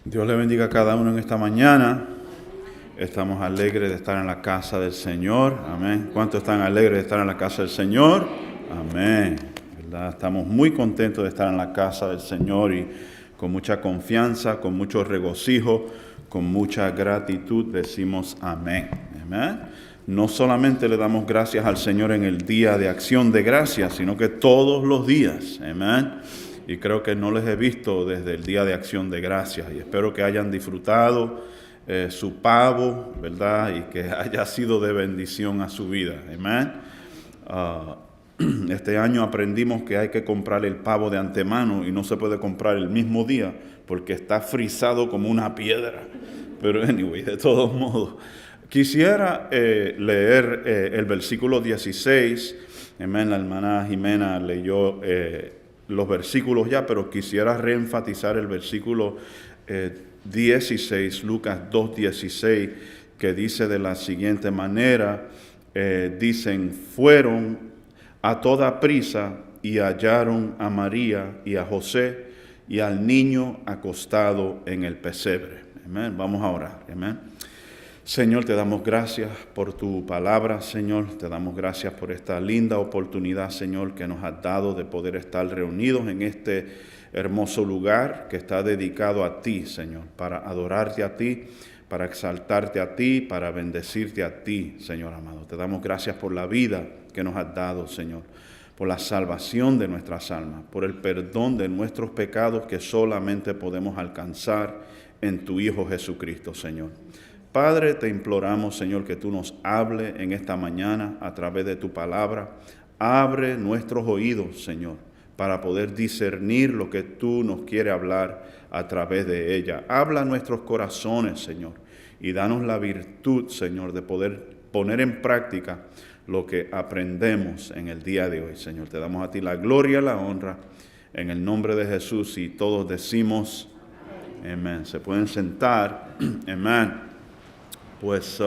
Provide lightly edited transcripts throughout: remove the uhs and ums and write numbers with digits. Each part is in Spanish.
Dios le bendiga a cada uno en esta mañana. Estamos alegres de estar en la casa del Señor. Amén. ¿Cuántos están alegres de estar en la casa del Señor? Amén. ¿Verdad? Estamos muy contentos de estar en la casa del Señor y con mucha confianza, con mucho regocijo, con mucha gratitud decimos amén. Amén. No solamente le damos gracias al Señor en el día de acción de gracias, sino que todos los días. Amén. Y creo que no les he visto desde el Día de Acción de Gracias. Y espero que hayan disfrutado su pavo, ¿verdad? Y que haya sido de bendición a su vida. Amén. Este año aprendimos que hay que comprar el pavo de antemano y no se puede comprar el mismo día porque está frisado como una piedra. Pero anyway, de todos modos, quisiera leer el versículo 16. Amén. La hermana Jimena leyó los versículos ya, pero quisiera reenfatizar el versículo 16, Lucas 2:16, que dice de la siguiente manera, dicen, fueron a toda prisa y hallaron a María y a José y al niño acostado en el pesebre. Amén. Vamos a orar. Amén. Señor, te damos gracias por tu palabra, Señor. Te damos gracias por esta linda oportunidad, Señor, que nos has dado de poder estar reunidos en este hermoso lugar que está dedicado a ti, Señor, para adorarte a ti, para exaltarte a ti, para bendecirte a ti, Señor amado. Te damos gracias por la vida que nos has dado, Señor, por la salvación de nuestras almas, por el perdón de nuestros pecados que solamente podemos alcanzar en tu Hijo Jesucristo, Señor. Padre, te imploramos, Señor, que tú nos hables en esta mañana a través de tu palabra. Abre nuestros oídos, Señor, para poder discernir lo que tú nos quieres hablar a través de ella. Habla a nuestros corazones, Señor, y danos la virtud, Señor, de poder poner en práctica lo que aprendemos en el día de hoy, Señor. Te damos a ti la gloria y la honra en el nombre de Jesús y todos decimos amén. Se pueden sentar. Amén. Pues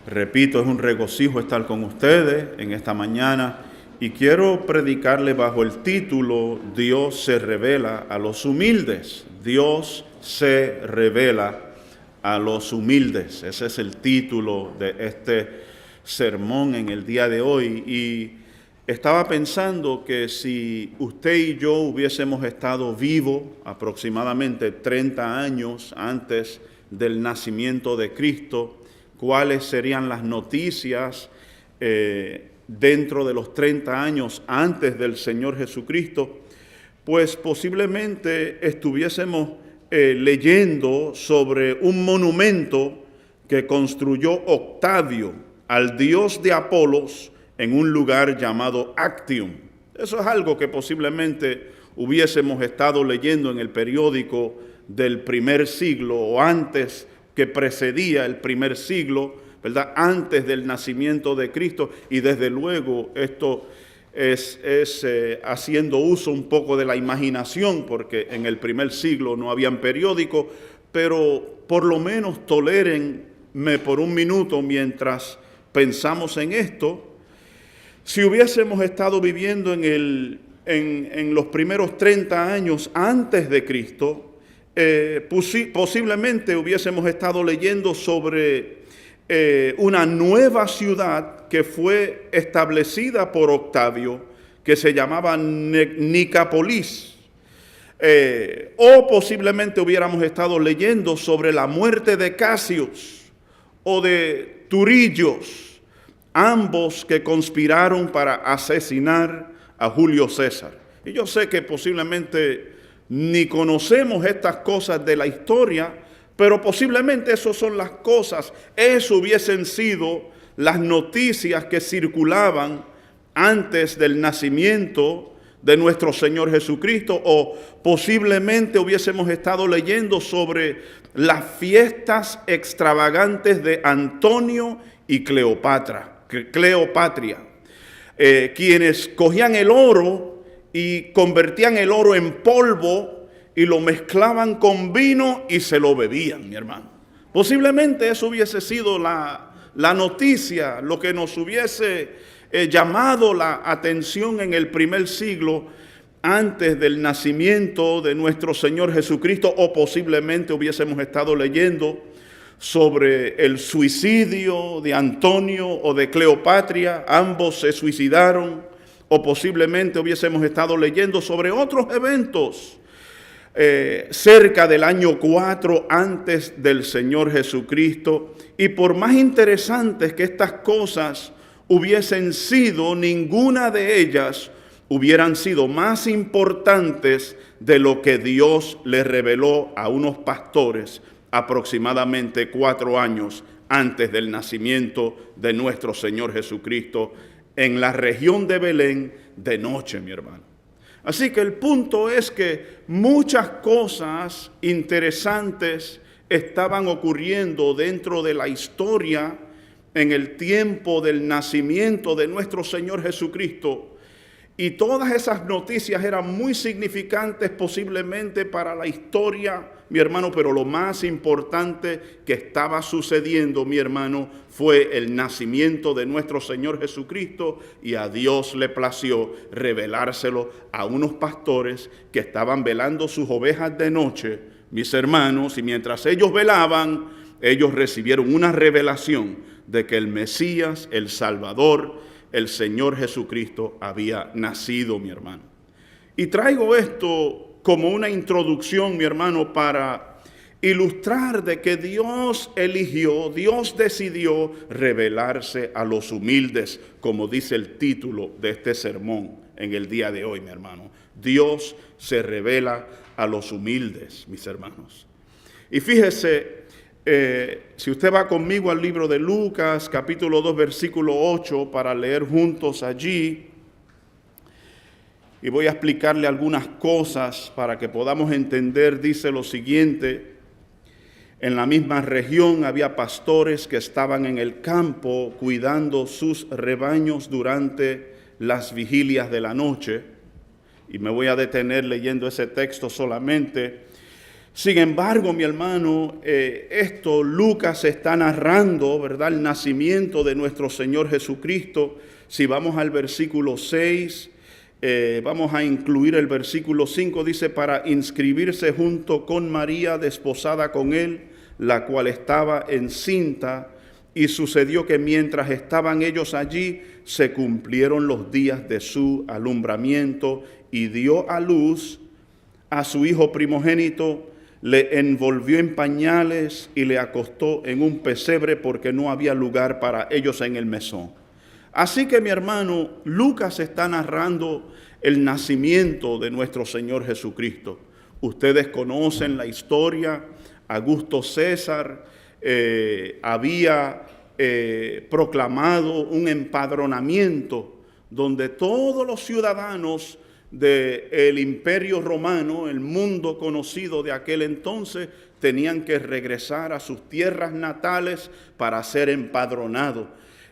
repito, es un regocijo estar con ustedes en esta mañana y quiero predicarle bajo el título Dios se revela a los humildes. Dios se revela a los humildes. Ese es el título de este sermón en el día de hoy. Y estaba pensando que si usted y yo hubiésemos estado vivos aproximadamente 30 años antes del nacimiento de Cristo, cuáles serían las noticias dentro de los 30 años antes del Señor Jesucristo, pues posiblemente estuviésemos leyendo sobre un monumento que construyó Octavio al dios de Apolos en un lugar llamado Actium. Eso es algo que posiblemente hubiésemos estado leyendo en el periódico del primer siglo o antes, que precedía el primer siglo, ¿verdad? Antes del nacimiento de Cristo, y desde luego esto es haciendo uso un poco de la imaginación, porque en el primer siglo no habían periódicos, pero por lo menos tolérenme por un minuto mientras pensamos en esto. Si hubiésemos estado viviendo en los primeros 30 años antes de Cristo, posiblemente hubiésemos estado leyendo sobre una nueva ciudad que fue establecida por Octavio, que se llamaba Nicápolis. O posiblemente hubiéramos estado leyendo sobre la muerte de Casius o de Turillos, ambos que conspiraron para asesinar a Julio César. Y yo sé que posiblemente ni conocemos estas cosas de la historia, pero posiblemente esas son las cosas, eso hubiesen sido las noticias que circulaban antes del nacimiento de nuestro Señor Jesucristo, o posiblemente hubiésemos estado leyendo sobre las fiestas extravagantes de Antonio y Cleopatra, quienes cogían el oro y convertían el oro en polvo y lo mezclaban con vino y se lo bebían, mi hermano. Posiblemente eso hubiese sido la noticia, lo que nos hubiese llamado la atención en el primer siglo antes del nacimiento de nuestro Señor Jesucristo, o posiblemente hubiésemos estado leyendo sobre el suicidio de Antonio o de Cleopatra, ambos se suicidaron, o posiblemente hubiésemos estado leyendo sobre otros eventos cerca del año 4 antes del Señor Jesucristo. Y por más interesantes que estas cosas hubiesen sido, ninguna de ellas hubieran sido más importantes de lo que Dios le reveló a unos pastores aproximadamente 4 años antes del nacimiento de nuestro Señor Jesucristo en la región de Belén de noche, mi hermano. Así que el punto es que muchas cosas interesantes estaban ocurriendo dentro de la historia en el tiempo del nacimiento de nuestro Señor Jesucristo. Y todas esas noticias eran muy significantes posiblemente para la historia, mi hermano, pero lo más importante que estaba sucediendo, mi hermano, fue el nacimiento de nuestro Señor Jesucristo, y a Dios le plació revelárselo a unos pastores que estaban velando sus ovejas de noche, mis hermanos, y mientras ellos velaban, ellos recibieron una revelación de que el Mesías, el Salvador, el Señor Jesucristo había nacido, mi hermano. Y traigo esto como una introducción, mi hermano, para ilustrar de que Dios eligió, Dios decidió revelarse a los humildes, como dice el título de este sermón en el día de hoy, mi hermano. Dios se revela a los humildes, mis hermanos. Y fíjese, si usted va conmigo al libro de Lucas, capítulo 2, versículo 8, para leer juntos allí, y voy a explicarle algunas cosas para que podamos entender. Dice lo siguiente: en la misma región había pastores que estaban en el campo cuidando sus rebaños durante las vigilias de la noche, y me voy a detener leyendo ese texto solamente. Sin embargo, mi hermano, esto Lucas está narrando, ¿verdad?, el nacimiento de nuestro Señor Jesucristo. Si vamos al versículo 6, vamos a incluir el versículo 5, dice: para inscribirse junto con María, desposada con él, la cual estaba encinta. Y sucedió que mientras estaban ellos allí, se cumplieron los días de su alumbramiento, y dio a luz a su hijo primogénito. Le envolvió en pañales y le acostó en un pesebre, porque no había lugar para ellos en el mesón. Así que, mi hermano, Lucas está narrando el nacimiento de nuestro Señor Jesucristo. Ustedes conocen la historia. Augusto César había proclamado un empadronamiento donde todos los ciudadanos del Imperio Romano, el mundo conocido de aquel entonces, tenían que regresar a sus tierras natales para ser empadronados.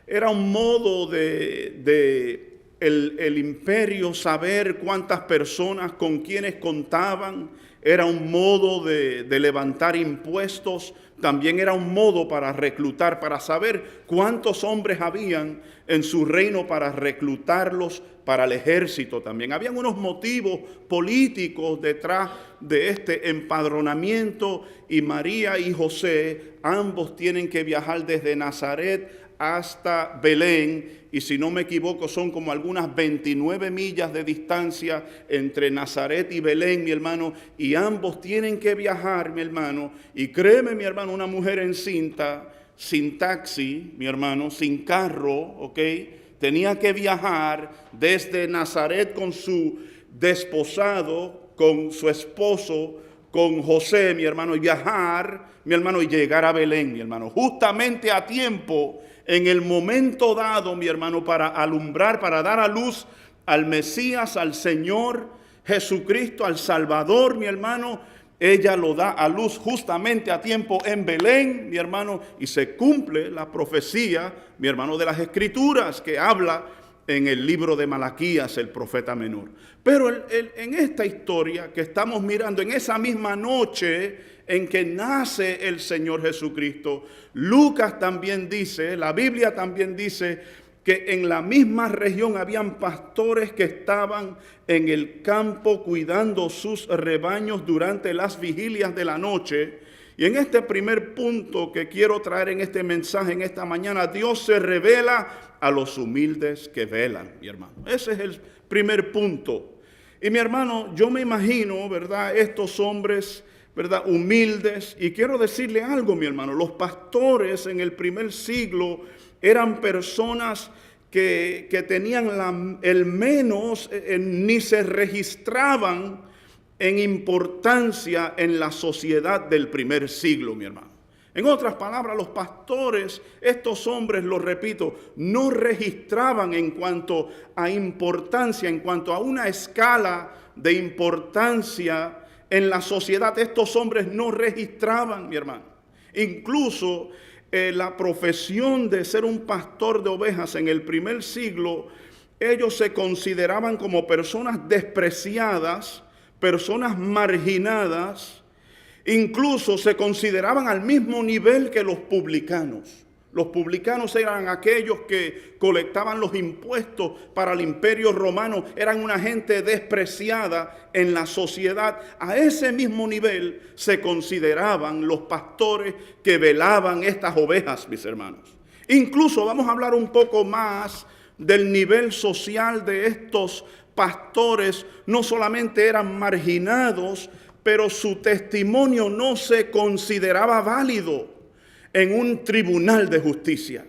Era un modo de el imperio saber cuántas personas con quienes contaban. Era un modo de levantar impuestos. También era un modo para reclutar, para saber cuántos hombres habían en su reino, para reclutarlos para el ejército también. Habían unos motivos políticos detrás de este empadronamiento, y María y José, ambos tienen que viajar desde Nazaret hasta Belén, y si no me equivoco son como algunas 29 millas de distancia entre Nazaret y Belén, mi hermano, y ambos tienen que viajar, mi hermano, y créeme, mi hermano, una mujer encinta, sin taxi, mi hermano, sin carro, ¿ok?, tenía que viajar desde Nazaret con su desposado, con su esposo, con José, mi hermano, y viajar, mi hermano, y llegar a Belén, mi hermano, justamente a tiempo, en el momento dado, mi hermano, para alumbrar, para dar a luz al Mesías, al Señor Jesucristo, al Salvador, mi hermano. Ella lo da a luz justamente a tiempo en Belén, mi hermano, y se cumple la profecía, mi hermano, de las Escrituras que habla en el libro de Malaquías, el profeta menor. Pero en esta historia que estamos mirando, en esa misma noche en que nace el Señor Jesucristo, Lucas también dice, la Biblia también dice que en la misma región habían pastores que estaban en el campo cuidando sus rebaños durante las vigilias de la noche. Y en este primer punto que quiero traer en este mensaje en esta mañana, Dios se revela a los humildes que velan, mi hermano. Ese es el primer punto. Y mi hermano, yo me imagino, ¿verdad?, estos hombres, ¿verdad?, humildes. Y quiero decirle algo, mi hermano, los pastores en el primer siglo eran personas que tenían el menos, ni se registraban en importancia en la sociedad del primer siglo, mi hermano. En otras palabras, los pastores, estos hombres, lo repito, no registraban en cuanto a importancia, en cuanto a una escala de importancia en la sociedad. Estos hombres no registraban, mi hermano. Incluso la profesión de ser un pastor de ovejas en el primer siglo, ellos se consideraban como personas despreciadas, personas marginadas. Incluso se consideraban al mismo nivel que los publicanos. Los publicanos eran aquellos que colectaban los impuestos para el Imperio Romano. Eran una gente despreciada en la sociedad. A ese mismo nivel se consideraban los pastores que velaban estas ovejas, mis hermanos. Incluso vamos a hablar un poco más del nivel social de estos pastores. No solamente eran marginados, pero su testimonio no se consideraba válido en un tribunal de justicia.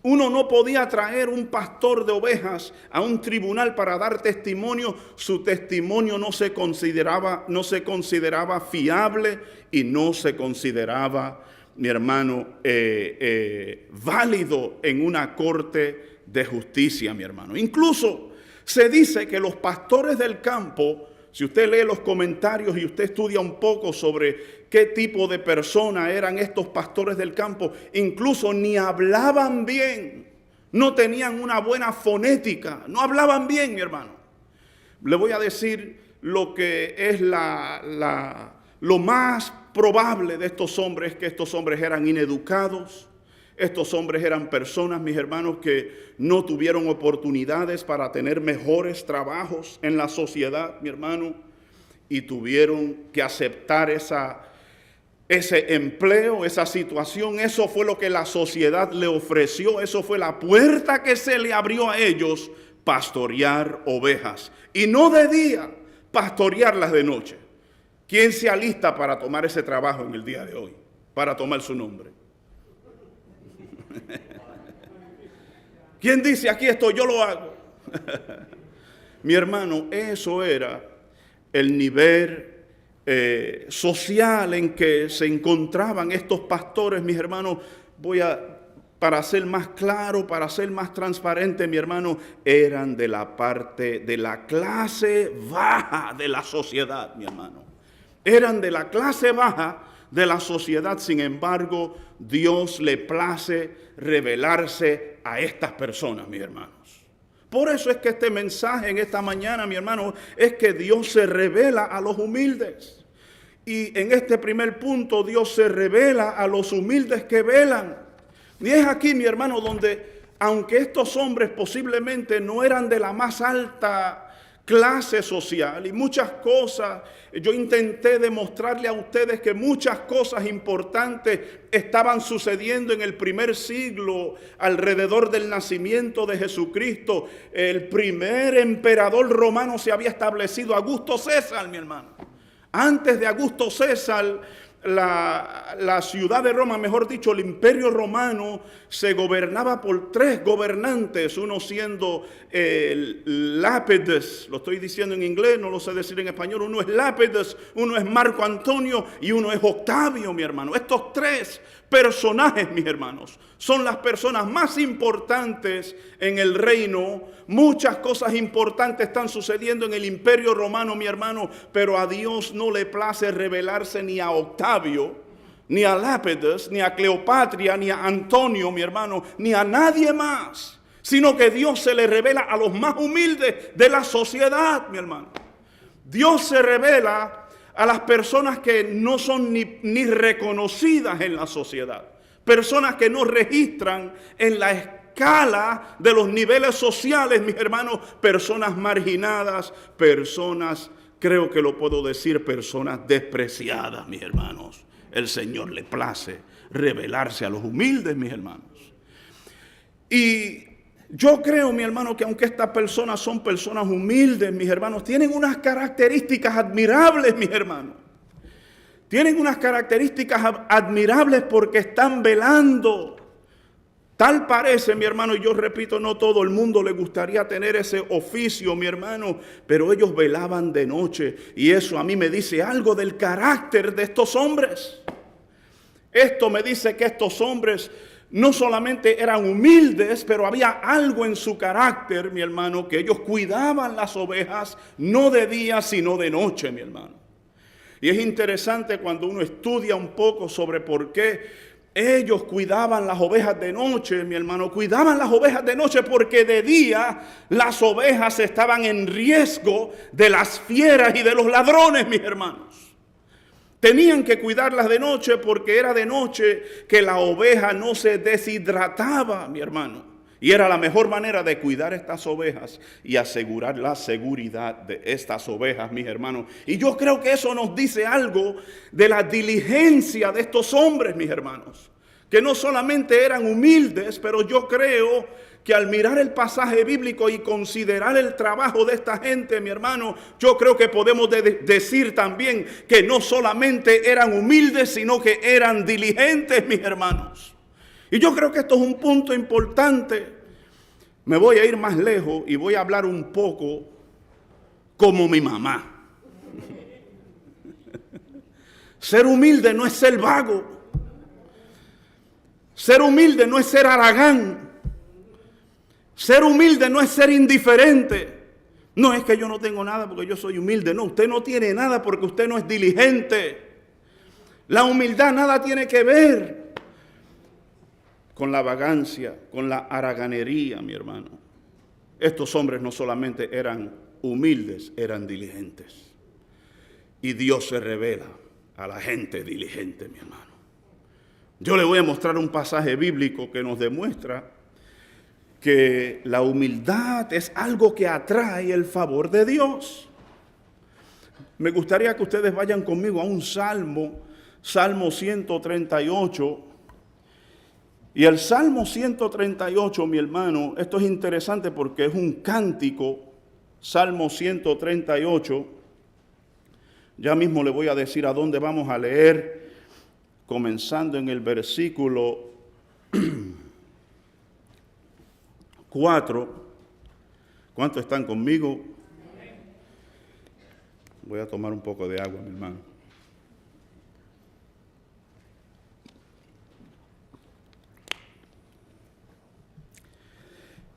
Uno no podía traer un pastor de ovejas a un tribunal para dar testimonio. Su testimonio no se consideraba fiable y no se consideraba, mi hermano, válido en una corte de justicia, mi hermano. Incluso se dice que los pastores del campo, si usted lee los comentarios y usted estudia un poco sobre qué tipo de persona eran estos pastores del campo, incluso ni hablaban bien, no tenían una buena fonética, no hablaban bien, mi hermano. Le voy a decir lo que es lo más probable de estos hombres, que estos hombres eran ineducados. Estos hombres eran personas, mis hermanos, que no tuvieron oportunidades para tener mejores trabajos en la sociedad, mi hermano, y tuvieron que aceptar ese empleo, esa situación. Eso fue lo que la sociedad le ofreció, eso fue la puerta que se le abrió a ellos, pastorear ovejas. Y no de día, pastorearlas de noche. ¿Quién se alista para tomar ese trabajo en el día de hoy? Para tomar su nombre. ¿Quién dice aquí estoy, yo lo hago? Mi hermano, eso era el nivel social en que se encontraban estos pastores, mis hermanos. Para ser más claro, para ser más transparente, mi hermano, eran de la parte de la clase baja de la sociedad, mi hermano. Eran de la clase baja de la sociedad. Sin embargo, Dios le place revelarse a estas personas, mis hermanos. Por eso es que este mensaje en esta mañana, mi hermano, es que Dios se revela a los humildes. Y en este primer punto, Dios se revela a los humildes que velan. Y es aquí, mi hermano, donde, aunque estos hombres posiblemente no eran de la más alta clase social y muchas cosas, yo intenté demostrarle a ustedes que muchas cosas importantes estaban sucediendo en el primer siglo alrededor del nacimiento de Jesucristo. El primer emperador romano se había establecido, Augusto César, mi hermano. Antes de Augusto César, la ciudad de Roma, mejor dicho, el imperio romano, se gobernaba por 3 gobernantes, uno siendo Lápides, lo estoy diciendo en inglés, no lo sé decir en español. Uno es Lápides, uno es Marco Antonio y uno es Octavio, mi hermano. Estos 3 personajes, mis hermanos, son las personas más importantes en el reino. Muchas cosas importantes están sucediendo en el imperio romano, mi hermano, pero a Dios no le place revelarse ni a Octavio, ni a Lápides, ni a Cleopatra, ni a Antonio, mi hermano, ni a nadie más, sino que Dios se le revela a los más humildes de la sociedad, mi hermano. Dios se revela a las personas que no son ni reconocidas en la sociedad, personas que no registran en la escala de los niveles sociales, mis hermanos, personas marginadas, personas, creo que lo puedo decir, personas despreciadas, mis hermanos. El Señor le place revelarse a los humildes, mis hermanos. Y yo creo, mi hermano, que aunque estas personas son personas humildes, mis hermanos, tienen unas características admirables, mis hermanos. Tienen unas características admirables porque están velando. Tal parece, mi hermano, y yo repito, no todo el mundo le gustaría tener ese oficio, mi hermano, pero ellos velaban de noche y eso a mí me dice algo del carácter de estos hombres. Esto me dice que estos hombres no solamente eran humildes, pero había algo en su carácter, mi hermano, que ellos cuidaban las ovejas no de día, sino de noche, mi hermano. Y es interesante cuando uno estudia un poco sobre por qué ellos cuidaban las ovejas de noche, mi hermano. Cuidaban las ovejas de noche porque de día las ovejas estaban en riesgo de las fieras y de los ladrones, mis hermanos. Tenían que cuidarlas de noche porque era de noche que la oveja no se deshidrataba, mi hermano. Y era la mejor manera de cuidar estas ovejas y asegurar la seguridad de estas ovejas, mis hermanos. Y yo creo que eso nos dice algo de la diligencia de estos hombres, mis hermanos. Que no solamente eran humildes, pero yo creo que al mirar el pasaje bíblico y considerar el trabajo de esta gente, mi hermano, yo creo que podemos decir también que no solamente eran humildes, sino que eran diligentes, mis hermanos. Y yo creo que esto es un punto importante. Me voy a ir más lejos y voy a hablar un poco como mi mamá. Ser humilde no es ser vago. Ser humilde no es ser haragán. Ser humilde no es ser indiferente. No es que yo no tengo nada porque yo soy humilde. No, usted no tiene nada porque usted no es diligente. La humildad nada tiene que ver con la vagancia, con la haraganería, mi hermano. Estos hombres no solamente eran humildes, eran diligentes. Y Dios se revela a la gente diligente, mi hermano. Yo le voy a mostrar un pasaje bíblico que nos demuestra que la humildad es algo que atrae el favor de Dios. Me gustaría que ustedes vayan conmigo a un salmo, Salmo 138. Y el Salmo 138, mi hermano, esto es interesante porque es un cántico, Salmo 138. Ya mismo le voy a decir a dónde vamos a leer, comenzando en el versículo 4. ¿Cuántos están conmigo? Voy a tomar un poco de agua, mi hermano.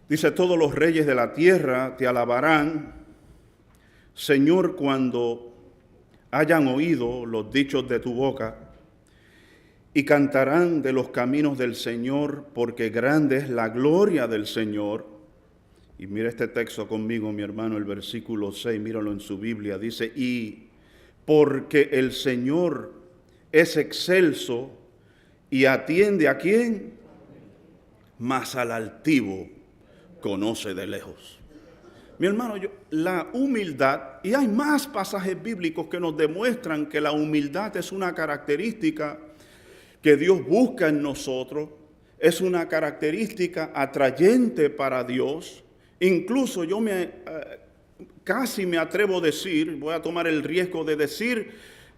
Dice, todos los reyes de la tierra te alabarán, Señor, cuando hayan oído los dichos de tu boca, y cantarán de los caminos del Señor, porque grande es la gloria del Señor. Y mira este texto conmigo, mi hermano, el versículo 6, míralo en su Biblia, dice, y porque el Señor es excelso y atiende ¿a quién? Mas al altivo conoce de lejos. Mi hermano, la humildad, y hay más pasajes bíblicos que nos demuestran que la humildad es una característica que Dios busca en nosotros, es una característica atrayente para Dios. Incluso yo casi me atrevo a decir, voy a tomar el riesgo de decir,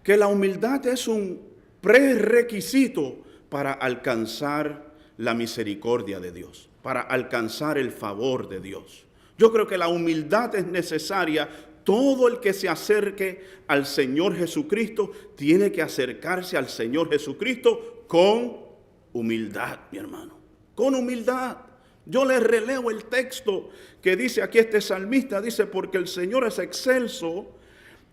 que la humildad es un prerequisito para alcanzar la misericordia de Dios, para alcanzar el favor de Dios. Yo creo que la humildad es necesaria. Todo el que se acerque al Señor Jesucristo tiene que acercarse al Señor Jesucristo con humildad, mi hermano. Con humildad. Yo les releo el texto que dice aquí este salmista, dice, porque el Señor es excelso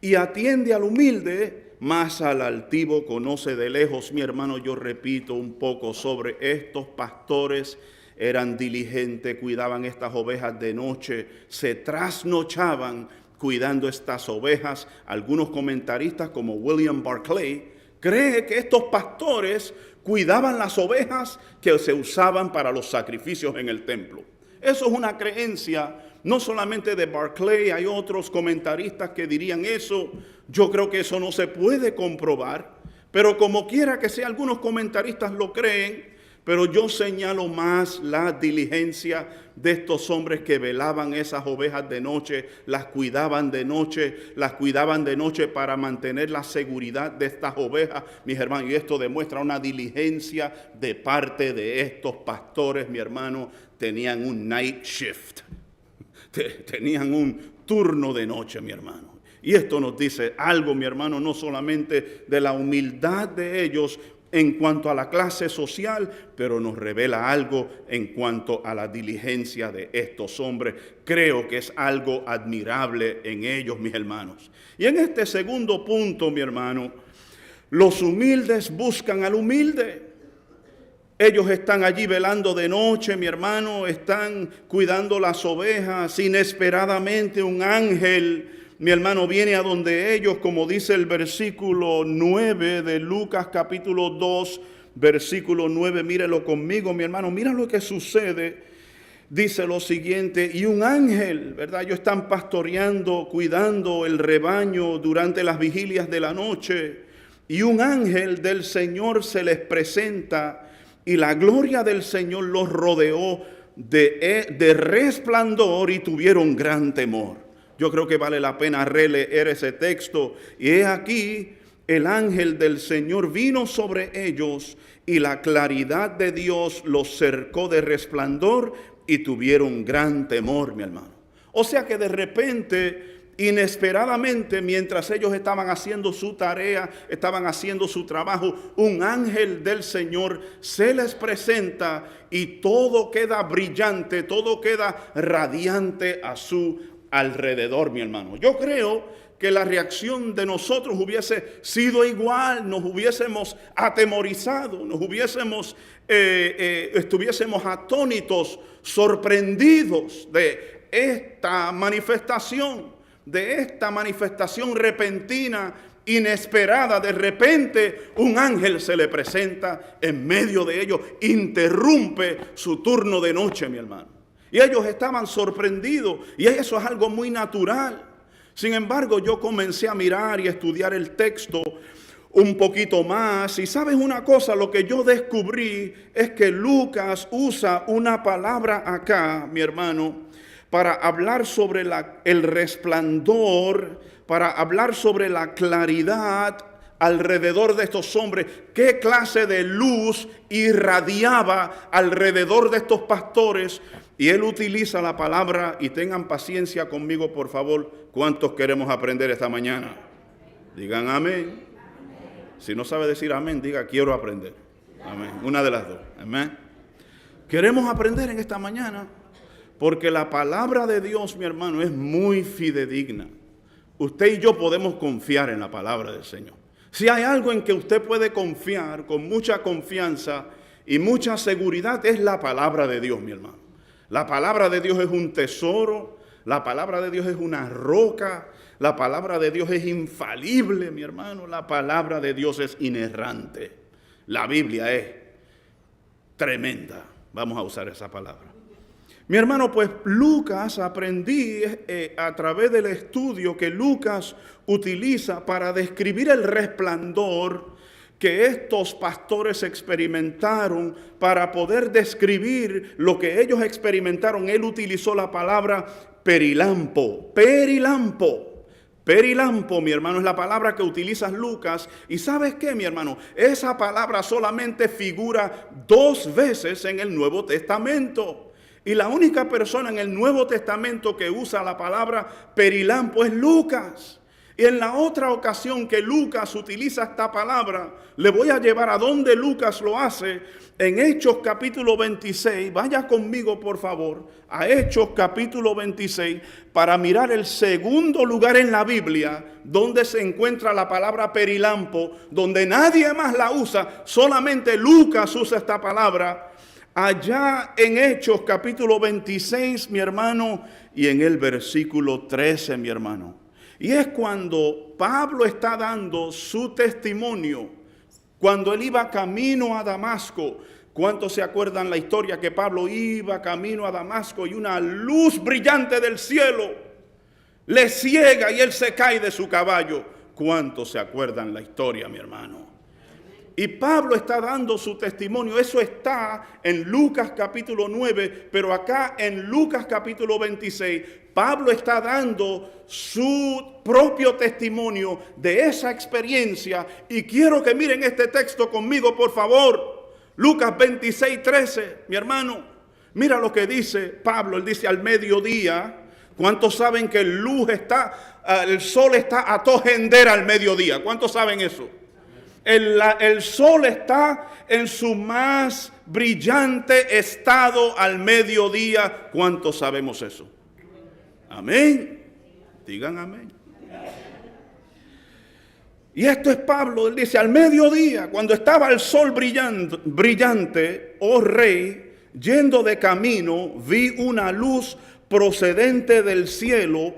y atiende al humilde, mas al altivo conoce de lejos. Mi hermano, yo repito un poco sobre estos pastores. Eran diligentes, cuidaban estas ovejas de noche, se trasnochaban cuidando estas ovejas. Algunos comentaristas como William Barclay, Cree que estos pastores cuidaban las ovejas que se usaban para los sacrificios en el templo. Eso es una creencia no solamente de Barclay, hay otros comentaristas que dirían eso. Yo creo que eso no se puede comprobar, pero como quiera que sea, algunos comentaristas lo creen. Pero yo señalo más la diligencia de estos hombres que velaban esas ovejas de noche, las cuidaban de noche para mantener la seguridad de estas ovejas, mis hermanos. Y esto demuestra una diligencia de parte de estos pastores, mi hermano. Tenían un night shift, tenían un turno de noche, mi hermano. Y esto nos dice algo, mi hermano, no solamente de la humildad de ellos en cuanto a la clase social, pero nos revela algo en cuanto a la diligencia de estos hombres. Creo que es algo admirable en ellos, mis hermanos. Y en este segundo punto, mi hermano, los humildes buscan al humilde. Ellos están allí velando de noche, mi hermano, están cuidando las ovejas. Inesperadamente un ángel, mi hermano, viene a donde ellos, como dice el versículo 9 de Lucas capítulo 2, versículo 9. Mírelo conmigo, mi hermano, mira lo que sucede. Dice lo siguiente: y un ángel, ¿verdad? Ellos están pastoreando, cuidando el rebaño durante las vigilias de la noche. Y un ángel del Señor se les presenta y la gloria del Señor los rodeó de resplandor y tuvieron gran temor. Yo creo que vale la pena releer ese texto. Y he aquí, el ángel del Señor vino sobre ellos y la claridad de Dios los cercó de resplandor y tuvieron gran temor, mi hermano. O sea que de repente, inesperadamente, mientras ellos estaban haciendo su tarea, estaban haciendo su trabajo, un ángel del Señor se les presenta y todo queda brillante, todo queda radiante a su alrededor, mi hermano. Yo creo que la reacción de nosotros hubiese sido igual, nos hubiésemos atemorizado, estuviésemos atónitos, sorprendidos de esta manifestación repentina, inesperada. De repente un ángel se le presenta en medio de ellos, interrumpe su turno de noche, mi hermano. Y ellos estaban sorprendidos, y eso es algo muy natural. Sin embargo, yo comencé a mirar y a estudiar el texto un poquito más. Y sabes una cosa, lo que yo descubrí es que Lucas usa una palabra acá, mi hermano, para hablar sobre el resplandor, para hablar sobre la claridad alrededor de estos hombres. ¿Qué clase de luz irradiaba alrededor de estos pastores? Y él utiliza la palabra, y tengan paciencia conmigo, por favor. ¿Cuántos queremos aprender esta mañana? Digan amén. Si no sabe decir amén, diga quiero aprender. Amén. Una de las dos. Amén. Queremos aprender en esta mañana, porque la palabra de Dios, mi hermano, es muy fidedigna. Usted y yo podemos confiar en la palabra del Señor. Si hay algo en que usted puede confiar con mucha confianza y mucha seguridad, es la palabra de Dios, mi hermano. La palabra de Dios es un tesoro, la palabra de Dios es una roca, la palabra de Dios es infalible, mi hermano. La palabra de Dios es inerrante. La Biblia es tremenda. Vamos a usar esa palabra. Mi hermano, pues Lucas, aprendí a través del estudio que Lucas utiliza para describir el resplandor que estos pastores experimentaron. Para poder describir lo que ellos experimentaron, él utilizó la palabra perilampo. Perilampo, mi hermano, es la palabra que utiliza Lucas. ¿Y sabes qué, mi hermano? Esa palabra solamente figura 2 veces en el Nuevo Testamento. Y la única persona en el Nuevo Testamento que usa la palabra perilampo es Lucas. Y en la otra ocasión que Lucas utiliza esta palabra, le voy a llevar a donde Lucas lo hace, en Hechos capítulo 26. Vaya conmigo, por favor, a Hechos capítulo 26, para mirar el segundo lugar en la Biblia donde se encuentra la palabra perilampo, donde nadie más la usa, solamente Lucas usa esta palabra. Allá en Hechos capítulo 26, mi hermano, y en el versículo 13, mi hermano. Y es cuando Pablo está dando su testimonio Cuando él iba camino a Damasco, ¿cuántos se acuerdan la historia que Pablo iba camino a Damasco y una luz brillante del cielo le ciega y él se cae de su caballo? ¿Cuántos se acuerdan la historia, mi hermano? Y Pablo está dando su testimonio. Eso está en Lucas capítulo 9, pero acá en Lucas capítulo 26, Pablo está dando su propio testimonio de esa experiencia. Y quiero que miren este texto conmigo, por favor. Lucas 26, 13, mi hermano. Mira lo que dice Pablo. Él dice: al mediodía. ¿Cuántos saben que el sol está a tojender al mediodía? ¿Cuántos saben eso? El sol está en su más brillante estado al mediodía. ¿Cuántos sabemos eso? Amén. Digan amén. Y esto es Pablo. Él dice: al mediodía, cuando estaba el sol brillante, oh rey, yendo de camino, vi una luz procedente del cielo,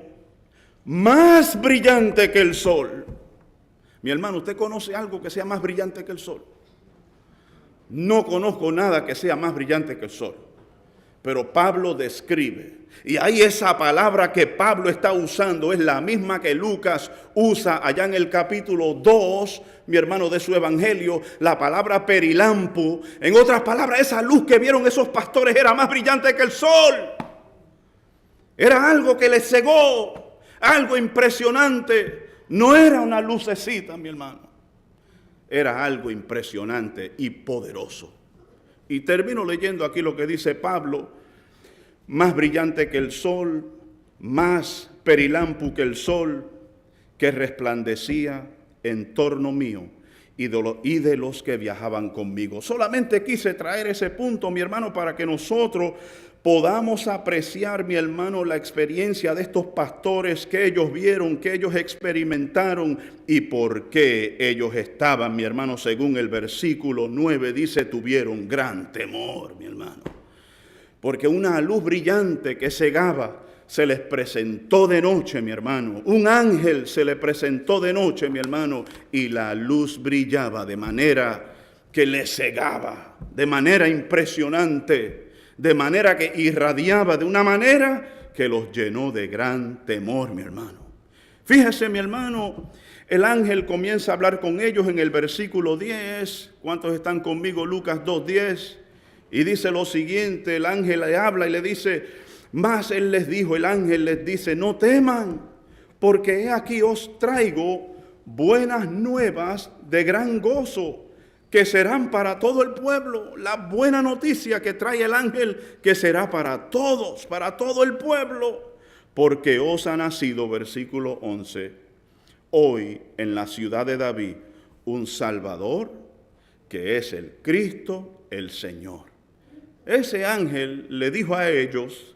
más brillante que el sol. Mi hermano, ¿usted conoce algo que sea más brillante que el sol? No conozco nada que sea más brillante que el sol. Pero Pablo describe, y ahí esa palabra que Pablo está usando es la misma que Lucas usa allá en el capítulo 2, mi hermano, de su evangelio, la palabra perilampo. En otras palabras, esa luz que vieron esos pastores era más brillante que el sol. Era algo que les cegó, algo impresionante. No era una lucecita, mi hermano. Era algo impresionante y poderoso. Y termino leyendo aquí lo que dice Pablo: más brillante que el sol, más perilampo que el sol, que resplandecía en torno mío y de los que viajaban conmigo. Solamente quise traer ese punto, mi hermano, para que nosotros podamos apreciar, mi hermano, la experiencia de estos pastores, que ellos vieron, que ellos experimentaron y por qué ellos estaban, mi hermano, según el versículo 9 dice, tuvieron gran temor, mi hermano. Porque una luz brillante que cegaba se les presentó de noche, mi hermano. Un ángel se le presentó de noche, mi hermano, y la luz brillaba de manera que les cegaba, de manera impresionante. De manera que irradiaba de una manera que los llenó de gran temor, mi hermano. Fíjese, mi hermano, el ángel comienza a hablar con ellos en el versículo 10. ¿Cuántos están conmigo? Lucas 2:10. Y dice lo siguiente, el ángel le habla y le dice, mas él les dijo, el ángel les dice, no teman, porque he aquí os traigo buenas nuevas de gran gozo, que serán para todo el pueblo. La buena noticia que trae el ángel, que será para todos, para todo el pueblo. Porque os ha nacido, versículo 11, hoy en la ciudad de David, un Salvador, que es el Cristo, el Señor. Ese ángel le dijo a ellos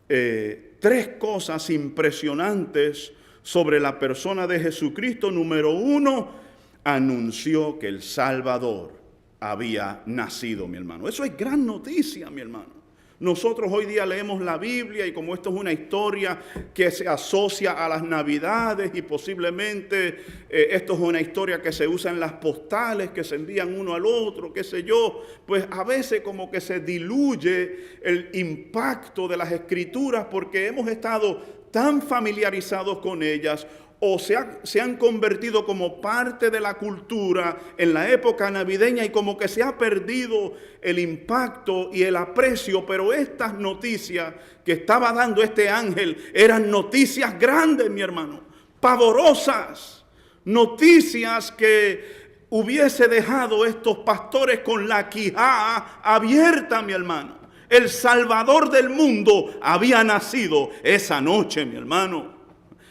tres cosas impresionantes sobre la persona de Jesucristo. Número 1, anunció que el Salvador había nacido, mi hermano. Eso es gran noticia, mi hermano. Nosotros hoy día leemos la Biblia y como esto es una historia que se asocia a las Navidades y posiblemente esto es una historia que se usa en las postales, que se envían uno al otro, qué sé yo, pues a veces como que se diluye el impacto de las Escrituras porque hemos estado tan familiarizados con ellas o se han convertido como parte de la cultura en la época navideña y como que se ha perdido el impacto y el aprecio. Pero estas noticias que estaba dando este ángel eran noticias grandes, mi hermano, pavorosas, noticias que hubiese dejado estos pastores con la quijada abierta, mi hermano. El Salvador del mundo había nacido esa noche, mi hermano.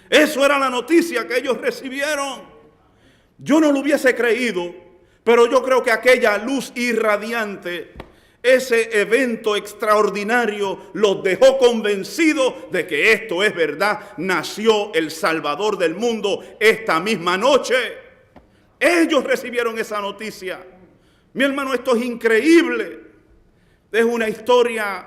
Eso era la noticia que ellos recibieron. Yo no lo hubiese creído, pero yo creo que aquella luz irradiante, ese evento extraordinario, los dejó convencidos de que esto es verdad. Nació el Salvador del mundo esta misma noche. Ellos recibieron esa noticia. Mi hermano, esto es increíble. Es una historia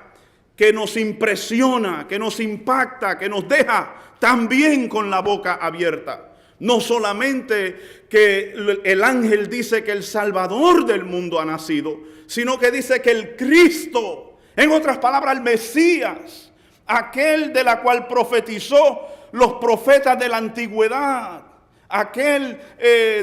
que nos impresiona, que nos impacta, que nos deja también con la boca abierta. No solamente que el ángel dice que el Salvador del mundo ha nacido, sino que dice que el Cristo, en otras palabras, el Mesías, aquel de la cual profetizó los profetas de la antigüedad, aquel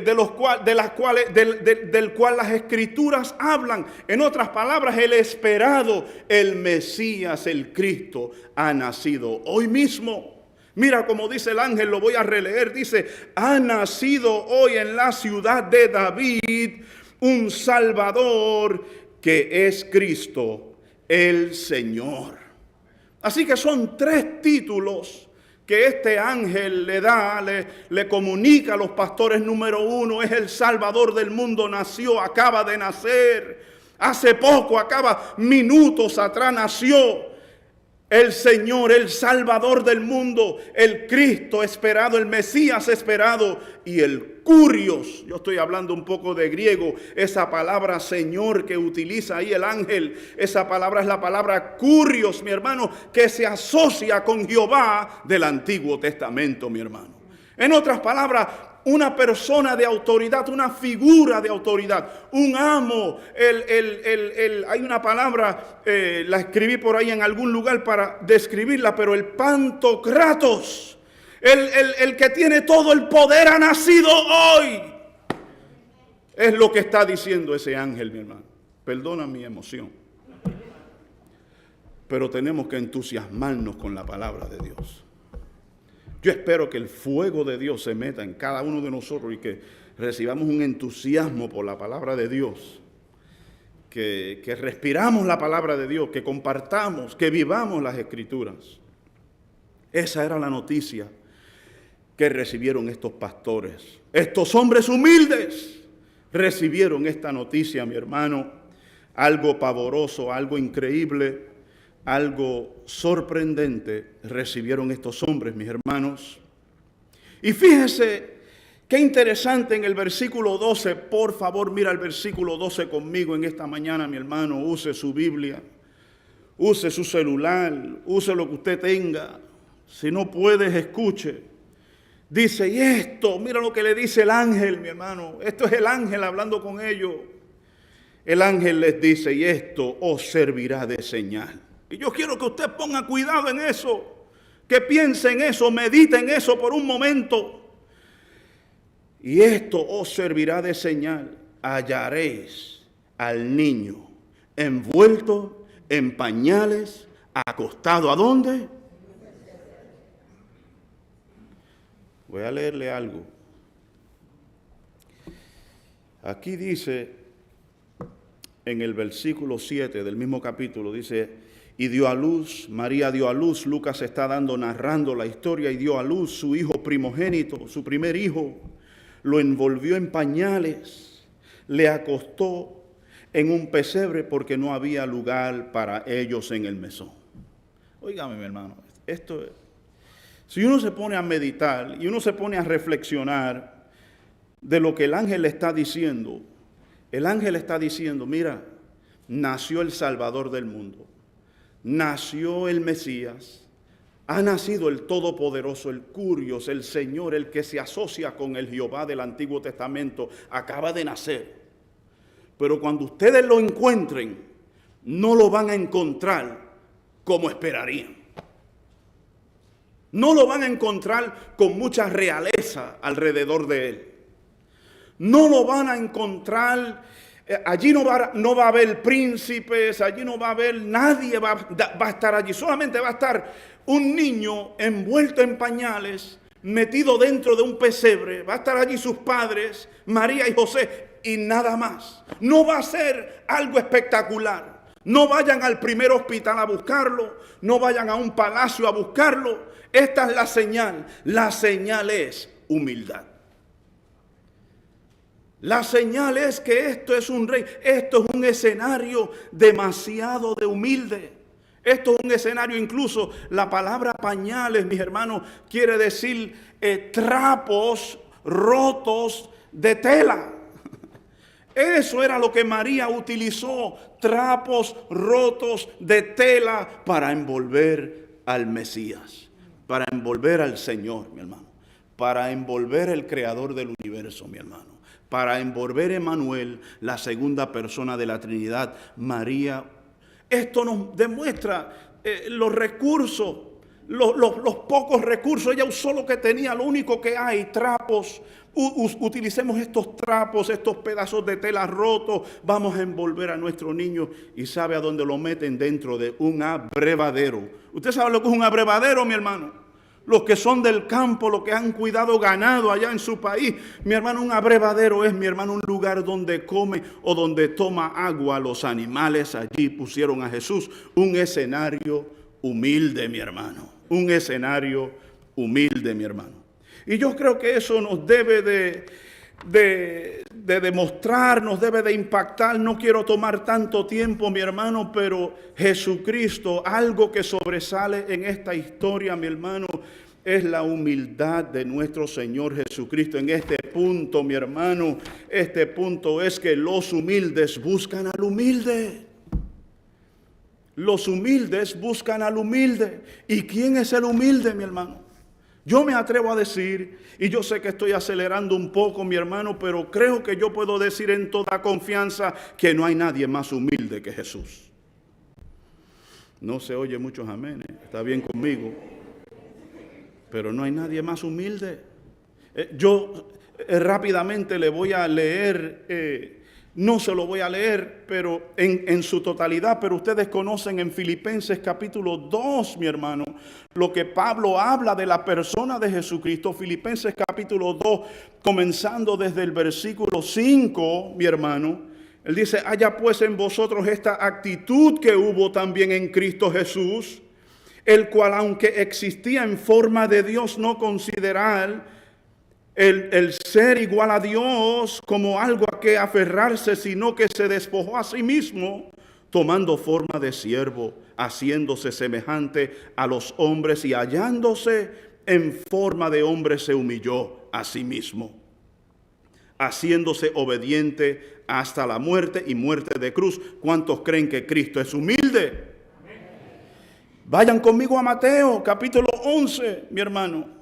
del cual las escrituras hablan. En otras palabras, el esperado, el Mesías, el Cristo, ha nacido hoy mismo. Mira como dice el ángel, lo voy a releer, dice: ha nacido hoy en la ciudad de David un Salvador que es Cristo el Señor. Así que son 3 títulos que este ángel le da, le comunica a los pastores. Número 1, es el Salvador del mundo, nació, acaba de nacer, hace poco, minutos atrás nació. El Señor, el Salvador del mundo, el Cristo esperado, el Mesías esperado, y el Kurios. Yo estoy hablando un poco de griego. Esa palabra Señor que utiliza ahí el ángel, esa palabra es la palabra Kurios, mi hermano, que se asocia con Jehová del Antiguo Testamento, mi hermano. En otras palabras, una persona de autoridad, una figura de autoridad, un amo. Hay una palabra, la escribí por ahí en algún lugar para describirla, pero el Pantocratos, el que tiene todo el poder, ha nacido hoy. Es lo que está diciendo ese ángel, mi hermano. Perdona mi emoción, pero tenemos que entusiasmarnos con la palabra de Dios. Yo espero que el fuego de Dios se meta en cada uno de nosotros y que recibamos un entusiasmo por la palabra de Dios. Que respiramos la palabra de Dios, que compartamos, que vivamos las Escrituras. Esa era la noticia que recibieron estos pastores. Estos hombres humildes recibieron esta noticia, mi hermano. Algo pavoroso, algo increíble, algo sorprendente recibieron estos hombres, mis hermanos. Y fíjese qué interesante en el versículo 12. Por favor, mira el versículo 12 conmigo en esta mañana, mi hermano. Use su Biblia, use su celular, use lo que usted tenga. Si no puedes, escuche. Dice, y esto, mira lo que le dice el ángel, mi hermano. Esto es el ángel hablando con ellos. El ángel les dice, y esto os servirá de señal. Y yo quiero que usted ponga cuidado en eso, que piense en eso, medite en eso por un momento. Y esto os servirá de señal: hallaréis al niño envuelto en pañales, acostado. ¿A dónde? Voy a leerle algo. Aquí dice, en el versículo 7 del mismo capítulo, dice: y dio a luz, María dio a luz. Lucas está narrando la historia. Y dio a luz su hijo primogénito, su primer hijo. Lo envolvió en pañales, le acostó en un pesebre porque no había lugar para ellos en el mesón. Óigame, mi hermano, si uno se pone a meditar y uno se pone a reflexionar de lo que el ángel le está diciendo, mira, nació el Salvador del mundo. Nació el Mesías, ha nacido el Todopoderoso, el Kurios, el Señor, el que se asocia con el Jehová del Antiguo Testamento, acaba de nacer. Pero cuando ustedes lo encuentren, no lo van a encontrar como esperarían. No lo van a encontrar con mucha realeza alrededor de él. No lo van a encontrar. Allí no va a haber príncipes, allí no va a haber nadie, va a estar allí. Solamente va a estar un niño envuelto en pañales, metido dentro de un pesebre. Va a estar allí sus padres, María y José, y nada más. No va a ser algo espectacular. No vayan al primer hospital a buscarlo, no vayan a un palacio a buscarlo. Esta es la señal. La señal es humildad. La señal es que esto es un rey, esto es un escenario demasiado de humilde. Esto es un escenario, incluso la palabra pañales, mis hermanos, quiere decir trapos rotos de tela. Eso era lo que María utilizó, trapos rotos de tela para envolver al Mesías, para envolver al Señor, mi hermano. para envolver el creador del universo, mi hermano. Para envolver Emmanuel, la segunda persona de la Trinidad, María. Esto nos demuestra los recursos, los pocos recursos. Ella usó lo que tenía, lo único que hay, trapos. Utilicemos estos trapos, estos pedazos de tela rotos. Vamos a envolver a nuestro niño. ¿Y sabe a dónde lo meten? Dentro de un abrevadero. ¿Usted sabe lo que es un abrevadero, mi hermano? Los que son del campo, los que han cuidado ganado allá en su país. Mi hermano, un abrevadero es, mi hermano, un lugar donde come o donde toma agua los animales. Allí pusieron a Jesús, un escenario humilde, mi hermano. Un escenario humilde, mi hermano. Y yo creo que eso nos debe de demostrar, nos debe de impactar. No quiero tomar tanto tiempo, mi hermano, pero Jesucristo, algo que sobresale en esta historia, mi hermano, es la humildad de nuestro Señor Jesucristo. En este punto, mi hermano, este punto es que los humildes buscan al humilde. Los humildes buscan al humilde. ¿Y quién es el humilde, mi hermano? Yo me atrevo a decir, y yo sé que estoy acelerando un poco, mi hermano, pero creo que yo puedo decir en toda confianza que no hay nadie más humilde que Jesús. No se oye muchos amenes, está bien conmigo, pero no hay nadie más humilde. Yo rápidamente le voy a leer, no se lo voy a leer, pero en su totalidad, pero ustedes conocen en Filipenses capítulo 2, mi hermano, lo que Pablo habla de la persona de Jesucristo. Filipenses capítulo 2, comenzando desde el versículo 5, mi hermano, él dice: haya pues en vosotros esta actitud que hubo también en Cristo Jesús, el cual, aunque existía en forma de Dios, no considerar el ser igual a Dios como algo a que aferrarse, sino que se despojó a sí mismo, tomando forma de siervo, haciéndose semejante a los hombres, y hallándose en forma de hombre se humilló a sí mismo, haciéndose obediente hasta la muerte y muerte de cruz. ¿Cuántos creen que Cristo es humilde? Vayan conmigo a Mateo capítulo 11, mi hermano.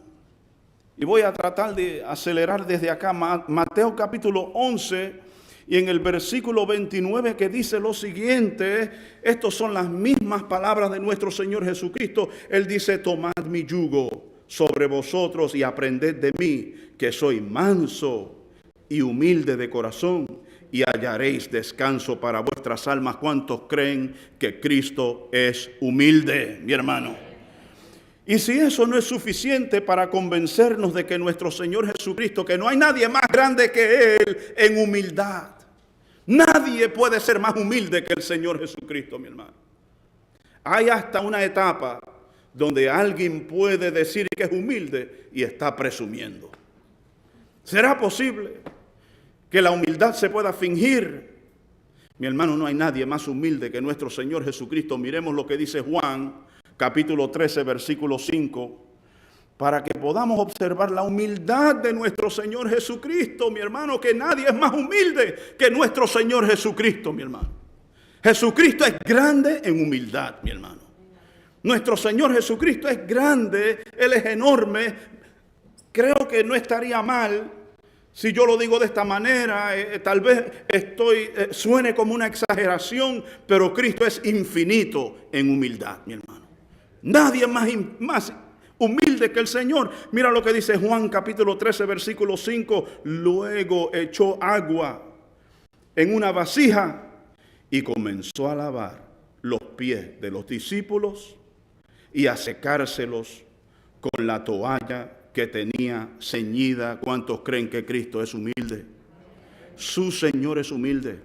Y voy a tratar de acelerar desde acá. Mateo capítulo 11 y en el versículo 29, que dice lo siguiente. Estas son las mismas palabras de nuestro Señor Jesucristo. Él dice: tomad mi yugo sobre vosotros y aprended de mí, que soy manso y humilde de corazón, y hallaréis descanso para vuestras almas. ¿Cuántos creen que Cristo es humilde, mi hermano? Y si eso no es suficiente para convencernos de que nuestro Señor Jesucristo, que no hay nadie más grande que Él en humildad. Nadie puede ser más humilde que el Señor Jesucristo, mi hermano. Hay hasta una etapa donde alguien puede decir que es humilde y está presumiendo. ¿Será posible que la humildad se pueda fingir? Mi hermano, no hay nadie más humilde que nuestro Señor Jesucristo. Miremos lo que dice Juan capítulo 13, versículo 5, para que podamos observar la humildad de nuestro Señor Jesucristo, mi hermano, que nadie es más humilde que nuestro Señor Jesucristo, mi hermano. Jesucristo es grande en humildad, mi hermano. Nuestro Señor Jesucristo es grande, Él es enorme. Creo que no estaría mal si yo lo digo de esta manera. Tal vez suene como una exageración, pero Cristo es infinito en humildad, mi hermano. Nadie más humilde que el Señor. Mira lo que dice Juan capítulo 13, versículo 5. Luego echó agua en una vasija y comenzó a lavar los pies de los discípulos y a secárselos con la toalla que tenía ceñida. ¿Cuántos creen que Cristo es humilde? Su Señor es humilde.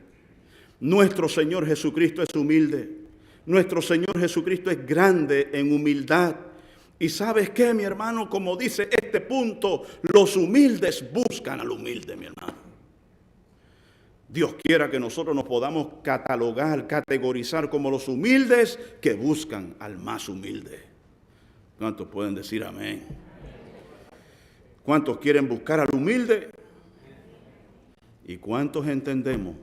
Nuestro Señor Jesucristo es humilde. Nuestro Señor Jesucristo es grande en humildad. Y ¿sabes qué, mi hermano? Como dice este punto, los humildes buscan al humilde, mi hermano. Dios quiera que nosotros nos podamos catalogar, categorizar como los humildes que buscan al más humilde. ¿Cuántos pueden decir amén? ¿Cuántos quieren buscar al humilde? ¿Y cuántos entendemos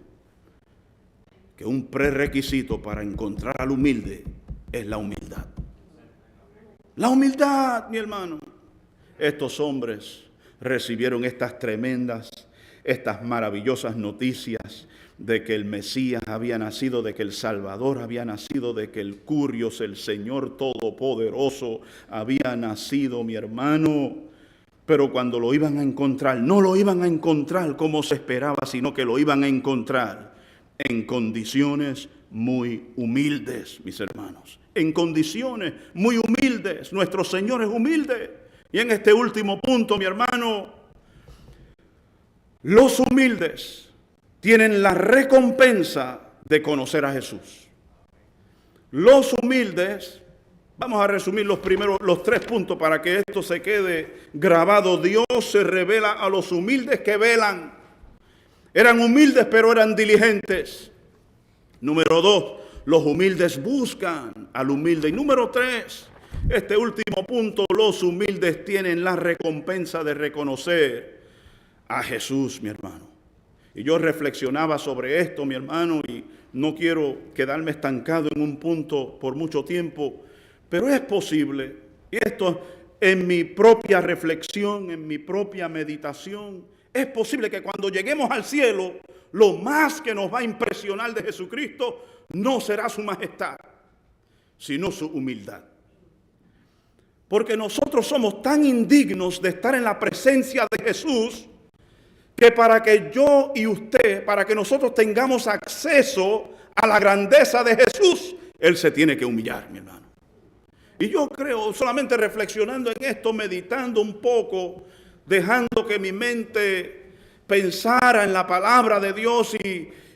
que un prerequisito para encontrar al humilde es la humildad? La humildad, mi hermano. Estos hombres recibieron estas tremendas, estas maravillosas noticias de que el Mesías había nacido, de que el Salvador había nacido, de que el Curios, el Señor Todopoderoso, había nacido, mi hermano. Pero cuando lo iban a encontrar, no lo iban a encontrar como se esperaba, sino que lo iban a encontrar en condiciones muy humildes, mis hermanos. En condiciones muy humildes. Nuestro Señor es humilde. Y en este último punto, mi hermano, los humildes tienen la recompensa de conocer a Jesús. Los humildes, vamos a resumir los 3 puntos para que esto se quede grabado. Dios se revela a los humildes que velan. Eran humildes, pero eran diligentes. Número 2, los humildes buscan al humilde. Y número 3, este último punto, los humildes tienen la recompensa de reconocer a Jesús, mi hermano. Y yo reflexionaba sobre esto, mi hermano, y no quiero quedarme estancado en un punto por mucho tiempo, pero es posible, y esto en mi propia reflexión, en mi propia meditación, es posible que cuando lleguemos al cielo, lo más que nos va a impresionar de Jesucristo no será su majestad, sino su humildad. Porque nosotros somos tan indignos de estar en la presencia de Jesús, que para que yo y usted, para que nosotros tengamos acceso a la grandeza de Jesús, Él se tiene que humillar, mi hermano. Y yo creo, solamente reflexionando en esto, meditando un poco, dejando que mi mente pensara en la palabra de Dios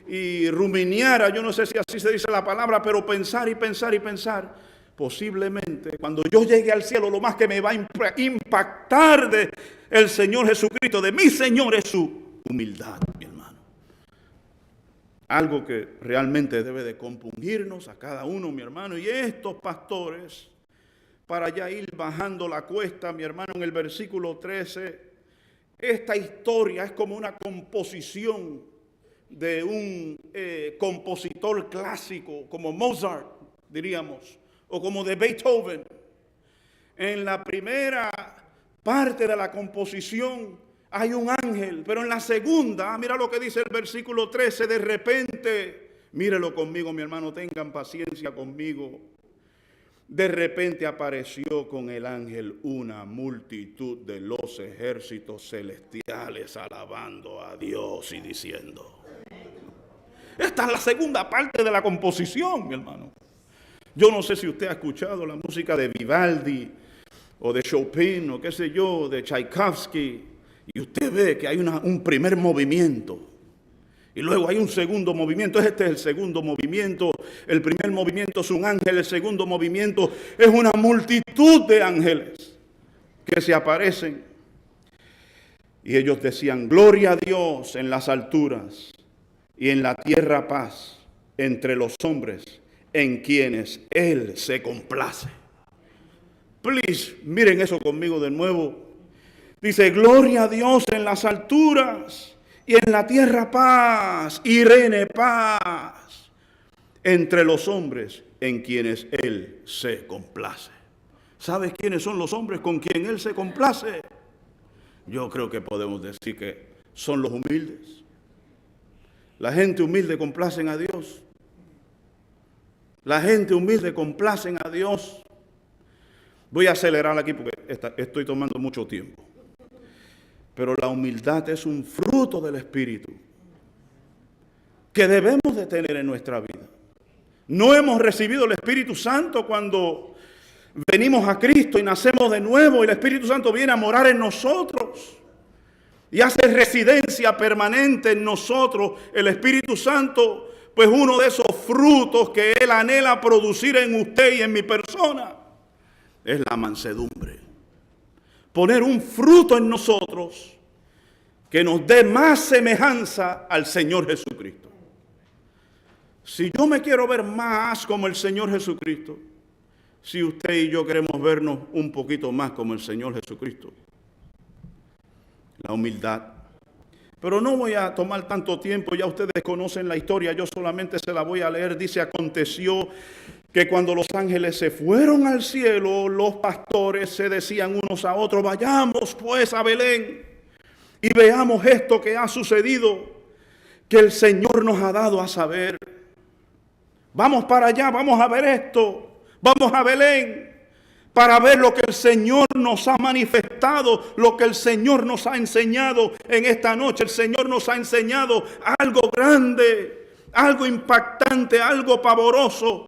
y rumiara, yo no sé si así se dice la palabra, pero pensar y pensar y pensar, posiblemente cuando yo llegue al cielo, lo más que me va a impactar de el Señor Jesucristo, de mi Señor, es su humildad, mi hermano. Algo que realmente debe de compungirnos a cada uno, mi hermano. Y estos pastores, para ya ir bajando la cuesta, mi hermano, en el versículo 13, esta historia es como una composición de un compositor clásico, como Mozart, diríamos, o como de Beethoven. En la primera parte de la composición hay un ángel, pero en la segunda, mira lo que dice el versículo 13, de repente, mírelo conmigo, mi hermano, tengan paciencia conmigo. De repente apareció con el ángel una multitud de los ejércitos celestiales alabando a Dios y diciendo. Esta es la segunda parte de la composición, mi hermano. Yo no sé si usted ha escuchado la música de Vivaldi o de Chopin o qué sé yo, de Tchaikovsky, y usted ve que hay un primer movimiento y luego hay un segundo movimiento. Este es el segundo movimiento. El primer movimiento es un ángel, el segundo movimiento es una multitud de ángeles que se aparecen y ellos decían: gloria a Dios en las alturas y en la tierra paz entre los hombres en quienes Él se complace. Please, miren eso conmigo de nuevo. Dice: gloria a Dios en las alturas y en la tierra paz, Irene, paz, entre los hombres en quienes Él se complace. ¿Sabes quiénes son los hombres con quien Él se complace? Yo creo que podemos decir que son los humildes. La gente humilde complacen a Dios. La gente humilde complacen a Dios. Voy a acelerar aquí porque estoy tomando mucho tiempo. Pero la humildad es un fruto del Espíritu que debemos de tener en nuestra vida. No hemos recibido el Espíritu Santo cuando venimos a Cristo y nacemos de nuevo, y el Espíritu Santo viene a morar en nosotros y hace residencia permanente en nosotros. El Espíritu Santo, pues uno de esos frutos que Él anhela producir en usted y en mi persona, es la mansedumbre. Poner un fruto en nosotros que nos dé más semejanza al Señor Jesucristo. Si yo me quiero ver más como el Señor Jesucristo, si usted y yo queremos vernos un poquito más como el Señor Jesucristo, la humildad. Pero no voy a tomar tanto tiempo, ya ustedes conocen la historia, yo solamente se la voy a leer. Dice: aconteció que cuando los ángeles se fueron al cielo, los pastores se decían unos a otros: vayamos pues a Belén y veamos esto que ha sucedido, que el Señor nos ha dado a saber. Vamos para allá, vamos a ver esto. Vamos a Belén para ver lo que el Señor nos ha manifestado, lo que el Señor nos ha enseñado en esta noche. El Señor nos ha enseñado algo grande, algo impactante, algo pavoroso.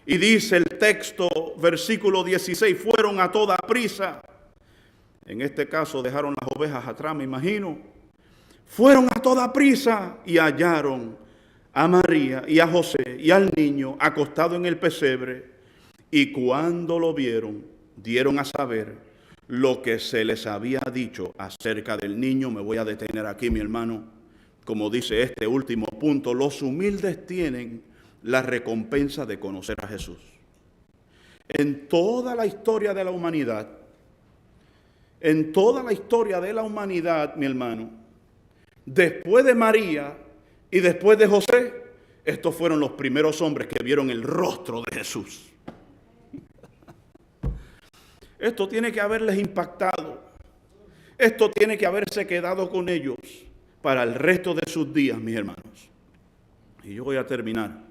Y dice el texto, versículo 16, fueron a toda prisa. En este caso dejaron las ovejas atrás, me imagino. Fueron a toda prisa y hallaron a María y a José y al niño acostado en el pesebre. Y cuando lo vieron, dieron a saber lo que se les había dicho acerca del niño. Me voy a detener aquí, mi hermano. Como dice este último punto, los humildes tienen la recompensa de conocer a Jesús. En toda la historia de la humanidad, mi hermano, después de María y después de José, estos fueron los primeros hombres que vieron el rostro de Jesús. Esto tiene que haberles impactado. Esto tiene que haberse quedado con ellos para el resto de sus días, mis hermanos. Y yo voy a terminar.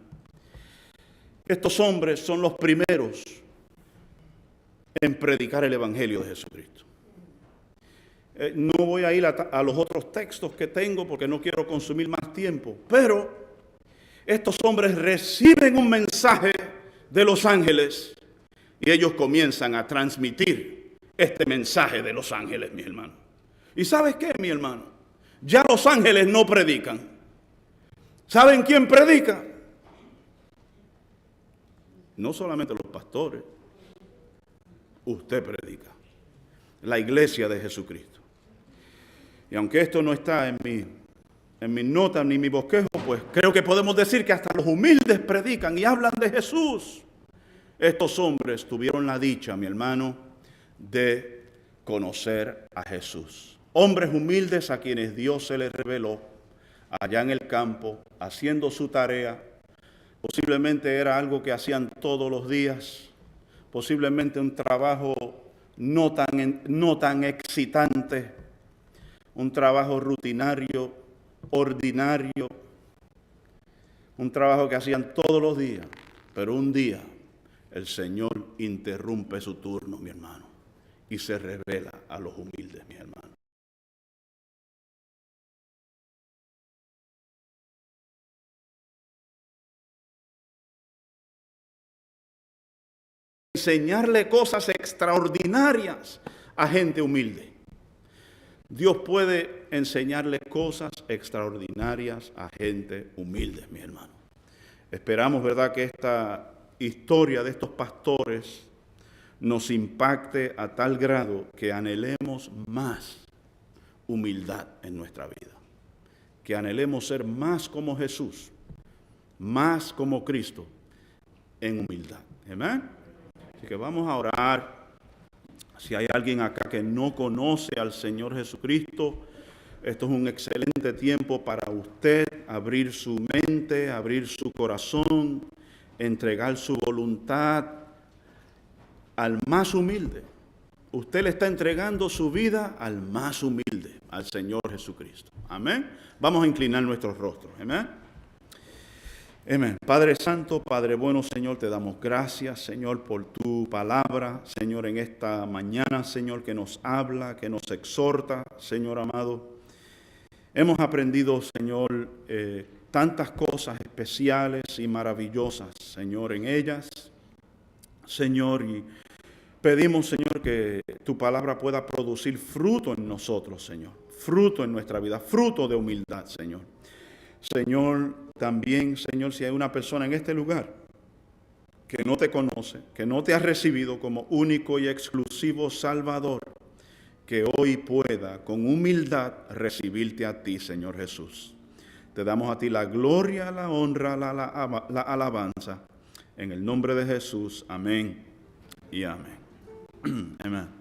Estos hombres son los primeros en predicar el Evangelio de Jesucristo. No voy a ir a los otros textos que tengo porque no quiero consumir más tiempo. Pero estos hombres reciben un mensaje de los ángeles y ellos comienzan a transmitir este mensaje de los ángeles, mi hermano. ¿Y sabes qué, mi hermano? Ya los ángeles no predican. ¿Saben quién predica? No solamente los pastores. Usted predica. La iglesia de Jesucristo. Y aunque esto no está en mis notas ni mi bosquejo, pues creo que podemos decir que hasta los humildes predican y hablan de Jesús. Estos hombres tuvieron la dicha, mi hermano, de conocer a Jesús. Hombres humildes a quienes Dios se les reveló allá en el campo, haciendo su tarea. Posiblemente era algo que hacían todos los días. Posiblemente un trabajo no tan excitante. Un trabajo rutinario, ordinario. Un trabajo que hacían todos los días. Pero un día el Señor interrumpe su turno, mi hermano, y se revela a los humildes, mi hermano. Enseñarle cosas extraordinarias a gente humilde. Dios puede enseñarle cosas extraordinarias a gente humilde, mi hermano. Esperamos, ¿verdad?, que esta historia de estos pastores nos impacte a tal grado que anhelemos más humildad en nuestra vida. Que anhelemos ser más como Jesús, más como Cristo en humildad. Amén. Así que vamos a orar. Si hay alguien acá que no conoce al Señor Jesucristo, esto es un excelente tiempo para usted abrir su mente, abrir su corazón, entregar su voluntad al más humilde. Usted le está entregando su vida al más humilde, al Señor Jesucristo. Amén. Vamos a inclinar nuestros rostros. Amén. Amén. Padre Santo, Padre bueno, Señor, te damos gracias, Señor, por tu palabra, Señor, en esta mañana, Señor, que nos habla, que nos exhorta, Señor amado. Hemos aprendido, Señor, tantas cosas especiales y maravillosas, Señor, en ellas, Señor, y pedimos, Señor, que tu palabra pueda producir fruto en nosotros, Señor, fruto en nuestra vida, fruto de humildad, Señor. Señor, también, Señor, si hay una persona en este lugar que no te conoce, que no te ha recibido como único y exclusivo Salvador, que hoy pueda con humildad recibirte a ti, Señor Jesús. Te damos a ti la gloria, la honra, la alabanza. En el nombre de Jesús, amén y amén. Amén.